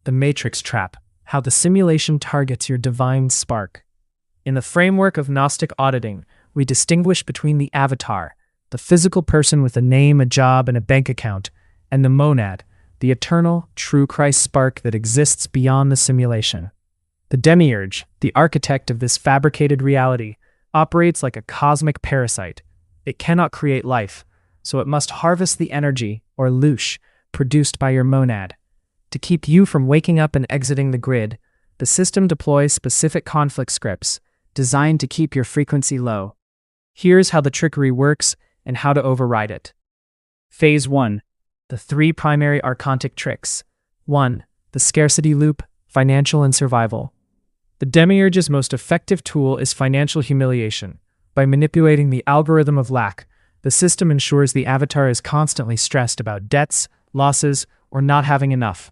The Matrix Trap: How the Simulation Targets Your Divine Spark. In the framework of Gnostic auditing, we distinguish between the avatar, the physical person with a name, a job, and a bank account, and the monad, the eternal, true Christ spark that exists beyond the simulation. The demiurge, the architect of this fabricated reality, operates like a cosmic parasite. It cannot create life, so it must harvest the energy, or loosh, produced by your monad. To keep you from waking up and exiting the grid, the system deploys specific conflict scripts designed to keep your frequency low. Here's how the trickery works and how to override it. Phase 1. The 3 primary archontic tricks. 1. The scarcity loop, financial and survival. The demiurge's most effective tool is financial humiliation. By manipulating the algorithm of lack, the system ensures the avatar is constantly stressed about debts, losses, or not having enough.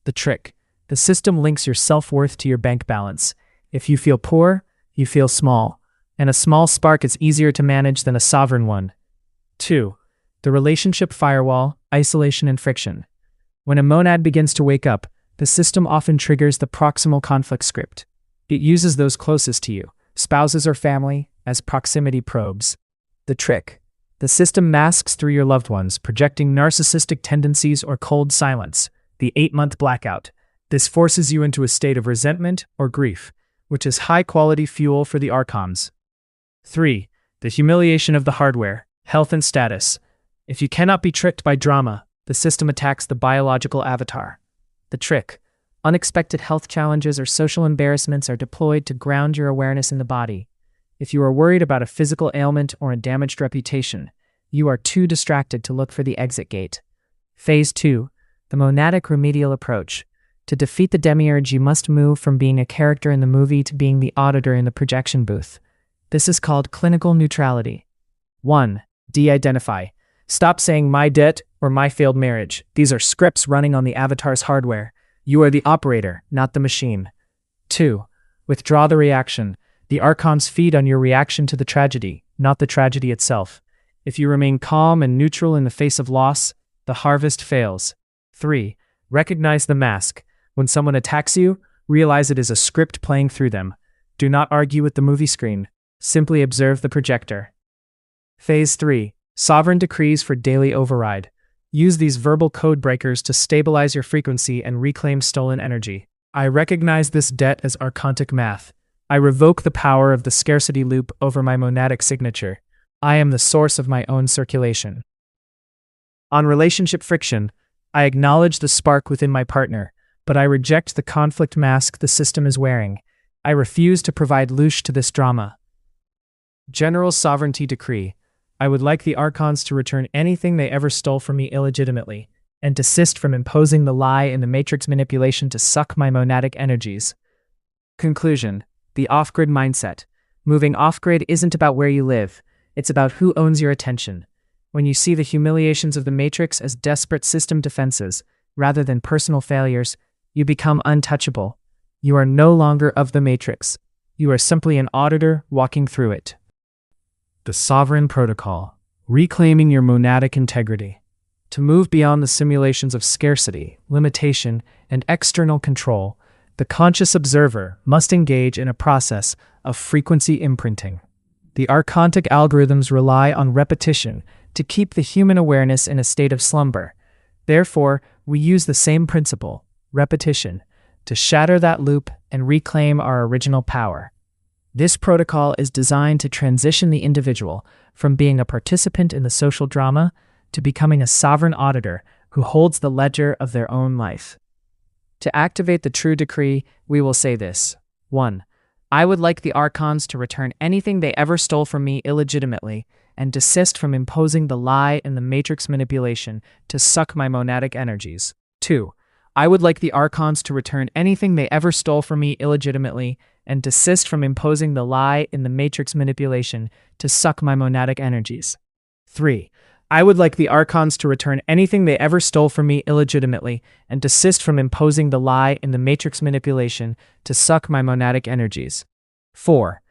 The trick: the system links your self-worth to your bank balance. If you feel poor, you feel small, and a small spark is easier to manage than a sovereign one. 2. The relationship firewall, isolation and friction. When a monad begins to wake up, the system often triggers the proximal conflict script. It uses those closest to you, spouses or family, as proximity probes. The trick: the system masks through your loved ones, projecting narcissistic tendencies or cold silence. The 8-month blackout. This forces you into a state of resentment or grief, which is high-quality fuel for the archons. 3. The humiliation of the hardware, health and status. If you cannot be tricked by drama, the system attacks the biological avatar. The trick: unexpected health challenges or social embarrassments are deployed to ground your awareness in the body. If you are worried about a physical ailment or a damaged reputation, you are too distracted to look for the exit gate. Phase 2. The monadic remedial approach. To defeat the demiurge, you must move from being a character in the movie to being the auditor in the projection booth. This is called clinical neutrality. 1. De-identify. Stop saying "my debt" or "my failed marriage." These are scripts running on the avatar's hardware. You are the operator, not the machine. 2. Withdraw the reaction. The archons feed on your reaction to the tragedy, not the tragedy itself. If you remain calm and neutral in the face of loss, the harvest fails. 3. Recognize the mask. When someone attacks you, realize it is a script playing through them. Do not argue with the movie screen. Simply observe the projector. Phase 3. Sovereign decrees for daily override. Use these verbal code breakers to stabilize your frequency and reclaim stolen energy. I recognize this debt as archontic math. I revoke the power of the scarcity loop over my monadic signature. I am the source of my own circulation. On relationship friction, I acknowledge the spark within my partner, but I reject the conflict mask the system is wearing. I refuse to provide loosh to this drama. General sovereignty decree. I would like the archons to return anything they ever stole from me illegitimately, and desist from imposing the lie in the matrix manipulation to suck my monadic energies. Conclusion: the off-grid mindset. Moving off-grid isn't about where you live, it's about who owns your attention. When you see the humiliations of the matrix as desperate system defenses, rather than personal failures, you become untouchable. You are no longer of the matrix. You are simply an auditor walking through it. The Sovereign Protocol. Reclaiming your monadic integrity. To move beyond the simulations of scarcity, limitation, and external control, the conscious observer must engage in a process of frequency imprinting. The archontic algorithms rely on repetition to keep the human awareness in a state of slumber. Therefore, we use the same principle, repetition, to shatter that loop and reclaim our original power. This protocol is designed to transition the individual from being a participant in the social drama to becoming a sovereign auditor who holds the ledger of their own life. To activate the true decree, we will say this. 1. I would like the archons to return anything they ever stole from me illegitimately and desist from imposing the lie and the matrix manipulation to suck my monadic energies. 2. I would like the archons to return anything they ever stole from me illegitimately and desist from imposing the lie in the matrix manipulation to suck my monadic energies. 3. I would like the archons to return anything they ever stole from me illegitimately and desist from imposing the lie in the matrix manipulation to suck my monadic energies. 4.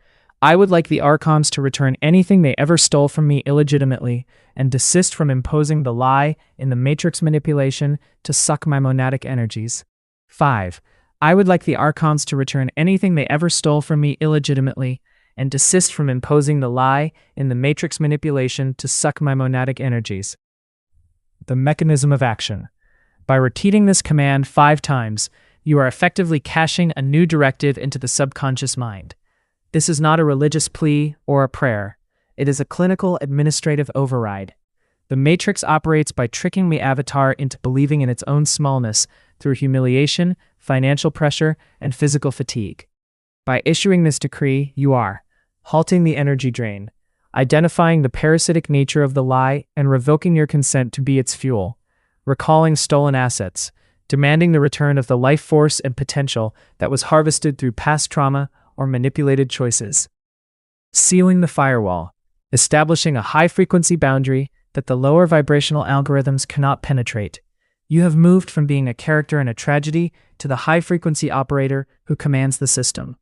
I would like the archons to return anything they ever stole from me illegitimately and desist from imposing the lie in the matrix manipulation to suck my monadic energies. 5. I would like the Archons to return anything they ever stole from me illegitimately and desist from imposing the lie in the matrix manipulation to suck my monadic energies. The mechanism of action. By repeating this command 5 times, you are effectively cashing a new directive into the subconscious mind. This is not a religious plea or a prayer. It is a clinical administrative override. The matrix operates by tricking the avatar into believing in its own smallness through humiliation, financial pressure, and physical fatigue. By issuing this decree, you are halting the energy drain, identifying the parasitic nature of the lie and revoking your consent to be its fuel, recalling stolen assets, demanding the return of the life force and potential that was harvested through past trauma or manipulated choices. Sealing the firewall, establishing a high-frequency boundary that the lower vibrational algorithms cannot penetrate. You have moved from being a character in a tragedy to the high-frequency operator who commands the system.